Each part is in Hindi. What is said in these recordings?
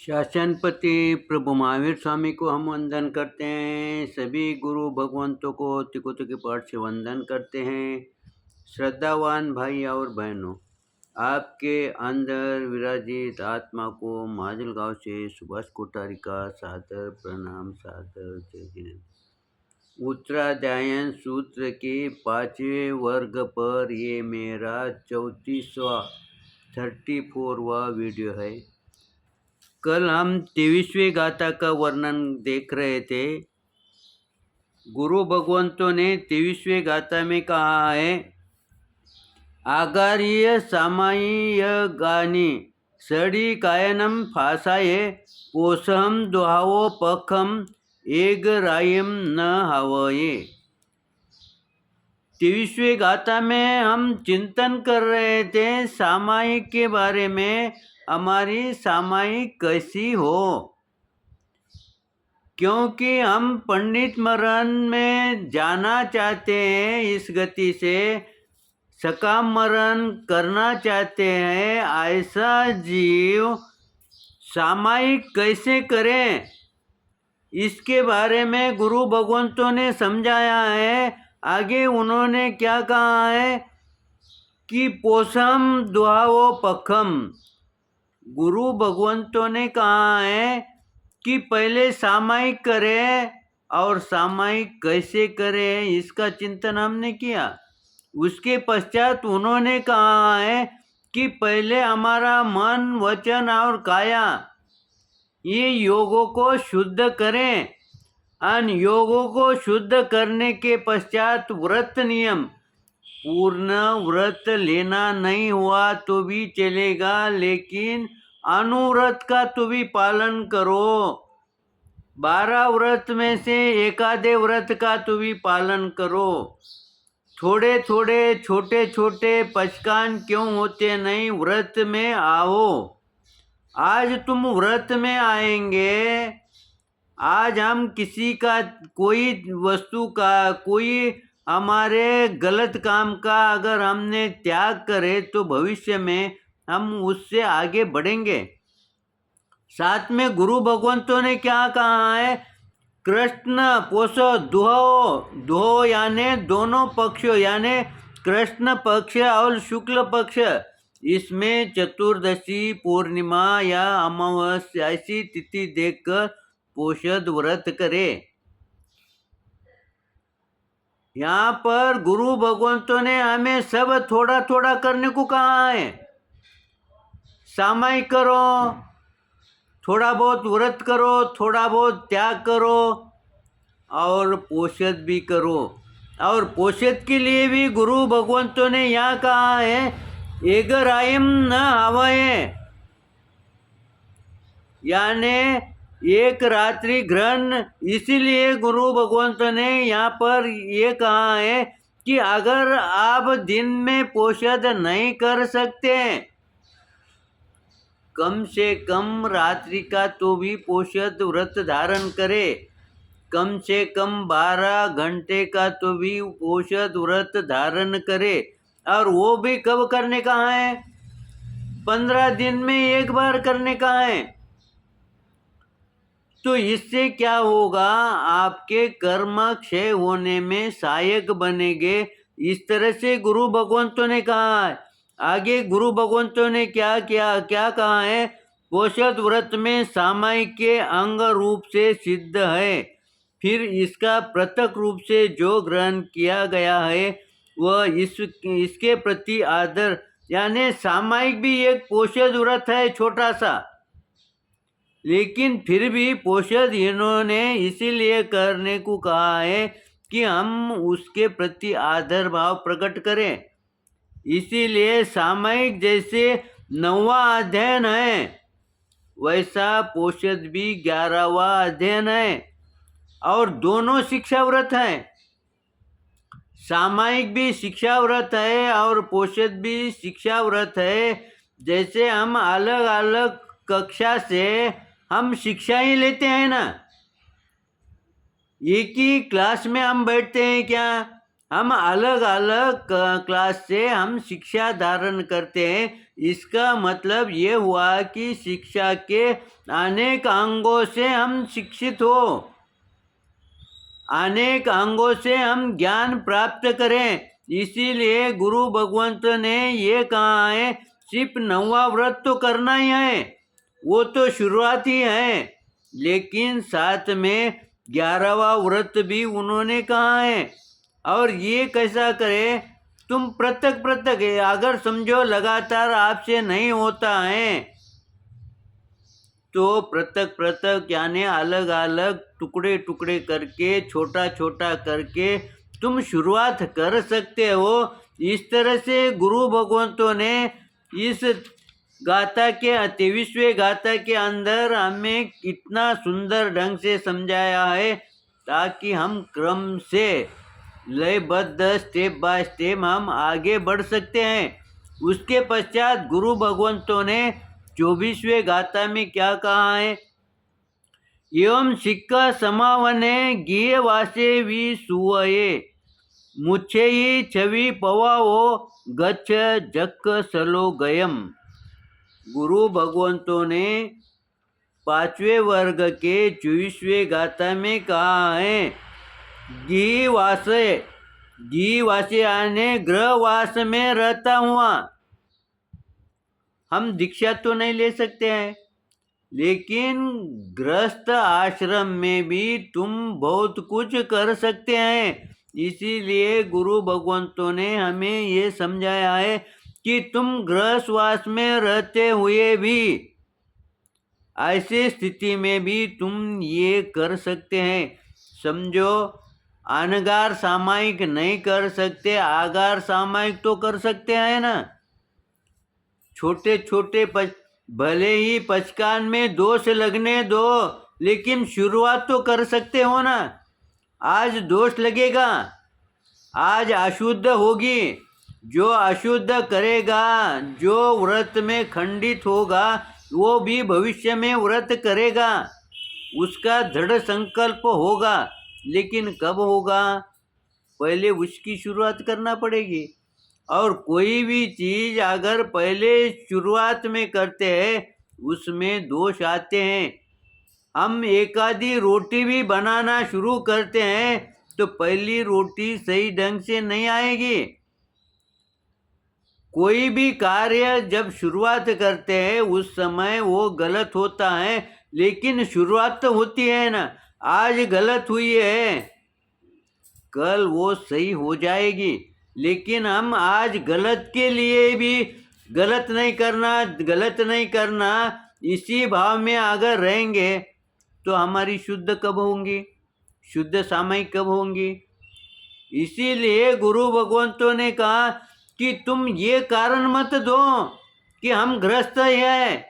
शासनपति प्रभु महावीर स्वामी को हम वंदन करते हैं। सभी गुरु भगवंतों को तिकुत के पाठ से वंदन करते हैं। श्रद्धावान भाई और बहनों, आपके अंदर विराजित आत्मा को माजलगांव से सुभाष कोठारी का सादर प्रणाम, सादर जय हिंद। उत्तराध्यायन सूत्र के 5वें वर्ग पर ये मेरा 34वां वीडियो है। कल हम 23वें गाथा का वर्णन देख रहे थे। गुरु भगवंतों ने 23वें गाथा में कहा है, आगार्य सामायी गानी सड़ी कायनम फासाये पोसहम दुहावो पखम एग रायम न हवये। 23वें गाथा में हम चिंतन कर रहे थे सामायिक के बारे में। हमारी सामायिक कैसी हो, क्योंकि हम पंडित मरण में जाना चाहते हैं, इस गति से सकाम मरण करना चाहते हैं। ऐसा जीव सामायिक कैसे करें, इसके बारे में गुरु भगवंतों ने समझाया है। आगे उन्होंने क्या कहा है कि पोषम दुहावो पखम। गुरु भगवंतों ने कहा है कि पहले सामायिक करें, और सामायिक कैसे करें इसका चिंतन हमने किया। उसके पश्चात उन्होंने कहा है कि पहले हमारा मन, वचन और काया ये योगों को शुद्ध करें। अन योगों को शुद्ध करने के पश्चात व्रत नियम, पूर्ण व्रत लेना नहीं हुआ तो भी चलेगा, लेकिन अनुव्रत का तो भी पालन करो। 12 व्रत में से एकादे व्रत का तो भी पालन करो। थोड़े थोड़े छोटे छोटे पचकान क्यों होते नहीं, व्रत में आओ। आज तुम व्रत में आएंगे। आज हम किसी का, कोई वस्तु का, कोई हमारे गलत काम का अगर हमने त्याग करे तो भविष्य में हम उससे आगे बढ़ेंगे। साथ में गुरु भगवंतों ने क्या कहा है, कृष्ण पोषो दुहो। दुहो यानी दोनों पक्षों, यानी कृष्ण पक्ष और शुक्ल पक्ष, इसमें चतुर्दशी, पूर्णिमा या अमावस्या ऐसी तिथि देखकर पोषद व्रत करे। यहाँ पर गुरु भगवंतों ने हमें सब थोड़ा थोड़ा करने को कहा है। सामायिक करो, थोड़ा बहुत व्रत करो, थोड़ा बहुत त्याग करो, और पोषद भी करो। और पोषद के लिए भी गुरु भगवंतों ने यहाँ कहा है, एगरायम न हवये, यानी एक रात्रि ग्रहण। इसीलिए गुरु भगवंत ने यहाँ पर ये कहा है कि अगर आप दिन में पोषद नहीं कर सकते, कम से कम रात्रि का तो भी पोषद व्रत धारण करे। कम से कम 12 घंटे का तो भी पोषद व्रत धारण करे। और वो भी कब करने का है, 15 दिन में एक बार करने का है। तो इससे क्या होगा, आपके कर्म क्षय होने में सहायक बनेंगे। इस तरह से गुरु भगवंतों ने कहा है। आगे गुरु भगवंतों ने क्या कहा है, पोषद व्रत में सामायिक के अंग रूप से सिद्ध है। फिर इसका पृथक रूप से जो ग्रहण किया गया है वह इसके प्रति आदर, यानी सामायिक भी एक पोषद व्रत है छोटा सा, लेकिन फिर भी पोषद इन्होंने इसीलिए करने को कहा है कि हम उसके प्रति आदर भाव प्रकट करें। इसीलिए सामायिक जैसे 9वां अध्ययन है, वैसा पोषद भी 11वां अध्ययन है, और दोनों शिक्षा व्रत हैं। सामायिक भी शिक्षा व्रत है और पोषद भी शिक्षा व्रत है। जैसे हम अलग अलग कक्षा से हम शिक्षा ही लेते हैं ना, एक ही क्लास में हम बैठते हैं क्या, हम अलग अलग क्लास से हम शिक्षा धारण करते हैं। इसका मतलब ये हुआ कि शिक्षा के अनेक अंगों से हम शिक्षित हो, अनेक अंगों से हम ज्ञान प्राप्त करें। इसीलिए गुरु भगवंत ने ये कहा है, सिर्फ 9वां व्रत तो करना ही है, वो तो शुरुआत ही है, लेकिन साथ में 11वां व्रत भी उन्होंने कहा है। और ये कैसा करे, तुम पृथक पृथक अगर समझो लगातार आपसे नहीं होता है तो पृथक पृथक यानी अलग अलग टुकड़े टुकड़े करके, छोटा छोटा करके तुम शुरुआत कर सकते हो। इस तरह से गुरु भगवंतों ने इस गाथा के 23वें गाथा के अंदर हमें कितना सुंदर ढंग से समझाया है, ताकि हम क्रम से लयबद्ध स्टेप बाय स्टेप हम आगे बढ़ सकते हैं। उसके पश्चात गुरु भगवंतों ने 24वें गाथा में क्या कहा है, एवं सिक्का समावने गिये वासे वी सुवये, मुच्छे ही छवि पवाओ गच्छ जक्क सलो गयम। गुरु भगवंतों ने 5वें वर्ग के 24वें गाथा में कहा है, गृहवास आने गृहवास में रहता हुआ हम दीक्षा तो नहीं ले सकते हैं, लेकिन गृहस्थ आश्रम में भी तुम बहुत कुछ कर सकते हैं। इसीलिए गुरु भगवंतों ने हमें ये समझाया है कि तुम गृहस्वास में रहते हुए भी ऐसी स्थिति में भी तुम ये कर सकते हैं। समझो, अनगार सामायिक नहीं कर सकते, आगार सामायिक तो कर सकते हैं ना। छोटे छोटे भले ही पचकान में दोष लगने दो, लेकिन शुरुआत तो कर सकते हो ना। आज दोष लगेगा, आज अशुद्ध होगी, जो अशुद्ध करेगा, जो व्रत में खंडित होगा, वो भी भविष्य में व्रत करेगा, उसका दृढ़ संकल्प होगा, लेकिन कब होगा, पहले उसकी शुरुआत करना पड़ेगी। और कोई भी चीज अगर पहले शुरुआत में करते हैं उसमें दोष आते हैं। हम एक आधी रोटी भी बनाना शुरू करते हैं तो पहली रोटी सही ढंग से नहीं आएगी। कोई भी कार्य जब शुरुआत करते हैं उस समय वो गलत होता है, लेकिन शुरुआत तो होती है ना। आज गलत हुई है, कल वो सही हो जाएगी। लेकिन हम आज गलत के लिए भी गलत नहीं करना इसी भाव में अगर रहेंगे तो हमारी शुद्ध कब होंगी, शुद्ध सामायिक कब होंगी। इसीलिए गुरु भगवंतों ने कहा कि तुम ये कारण मत दो कि हम ग्रस्त हैं।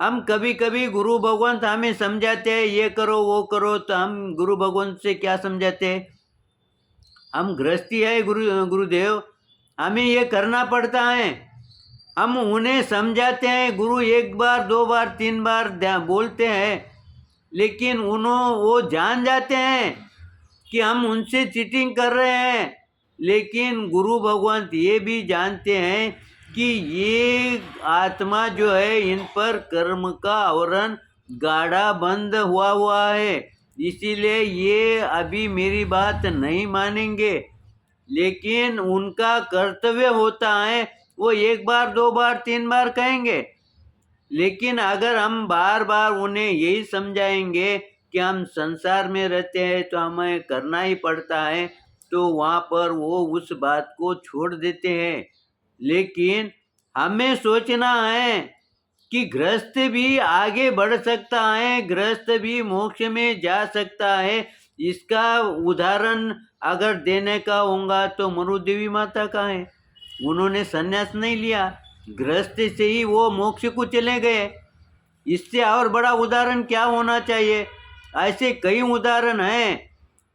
हम कभी कभी गुरु भगवंत हमें समझाते हैं ये करो वो करो, तो हम गुरु भगवंत से क्या समझाते हैं, हम गृहस्थी है गुरुदेव, हमें ये करना पड़ता है। हम उन्हें समझाते हैं, गुरु 1 बार 2 बार 3 बार बोलते हैं, लेकिन वो जान जाते हैं कि हम उनसे चीटिंग कर रहे हैं। लेकिन गुरु भगवंत ये भी जानते हैं कि ये आत्मा जो है इन पर कर्म का आवरण गाढ़ा बंद हुआ है, इसीलिए ये अभी मेरी बात नहीं मानेंगे। लेकिन उनका कर्तव्य होता है, वो 1 बार 2 बार 3 बार कहेंगे। लेकिन अगर हम बार बार उन्हें यही समझाएंगे कि हम संसार में रहते हैं तो हमें करना ही पड़ता है, तो वहाँ पर वो उस बात को छोड़ देते हैं। लेकिन हमें सोचना है कि गृहस्थ भी आगे बढ़ सकता है, गृहस्थ भी मोक्ष में जा सकता है। इसका उदाहरण अगर देने का होगा तो मनु देवी माता का है। उन्होंने संन्यास नहीं लिया, गृहस्थ से ही वो मोक्ष को चले गए। इससे और बड़ा उदाहरण क्या होना चाहिए। ऐसे कई उदाहरण हैं,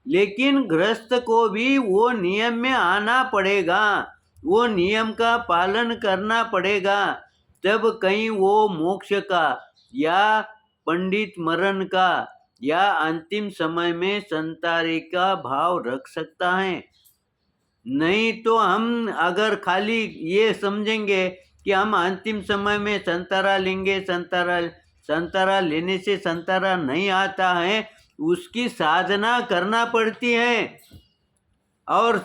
लेकिन गृहस्थ को भी वो नियम में आना पड़ेगा, वो नियम का पालन करना पड़ेगा, तब कहीं वो मोक्ष का या पंडित मरण का या अंतिम समय में संतारे का भाव रख सकता है। नहीं तो हम अगर खाली ये समझेंगे कि हम अंतिम समय में संतरा लेंगे, संतरा लेने से संतरा नहीं आता है, उसकी साधना करना पड़ती है। और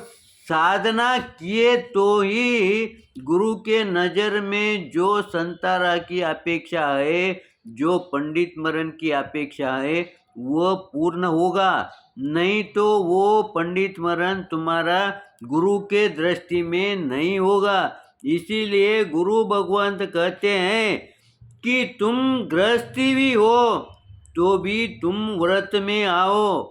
साधना किए तो ही गुरु के नज़र में जो संतरा की अपेक्षा है, जो पंडित मरण की अपेक्षा है, वो पूर्ण होगा। नहीं तो वो पंडित मरण तुम्हारा गुरु के दृष्टि में नहीं होगा। इसीलिए गुरु भगवंत कहते हैं कि तुम गृहस्थी भी हो तो भी तुम व्रत में आओ,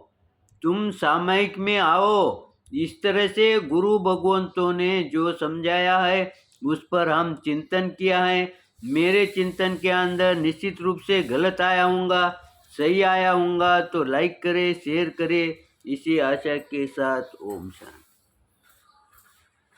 तुम सामायिक में आओ। इस तरह से गुरु भगवंतों ने जो समझाया है उस पर हम चिंतन किया है। मेरे चिंतन के अंदर निश्चित रूप से गलत आया होगा, सही आया होगा तो लाइक करें, शेयर करें। इसी आशा के साथ ओम शांति।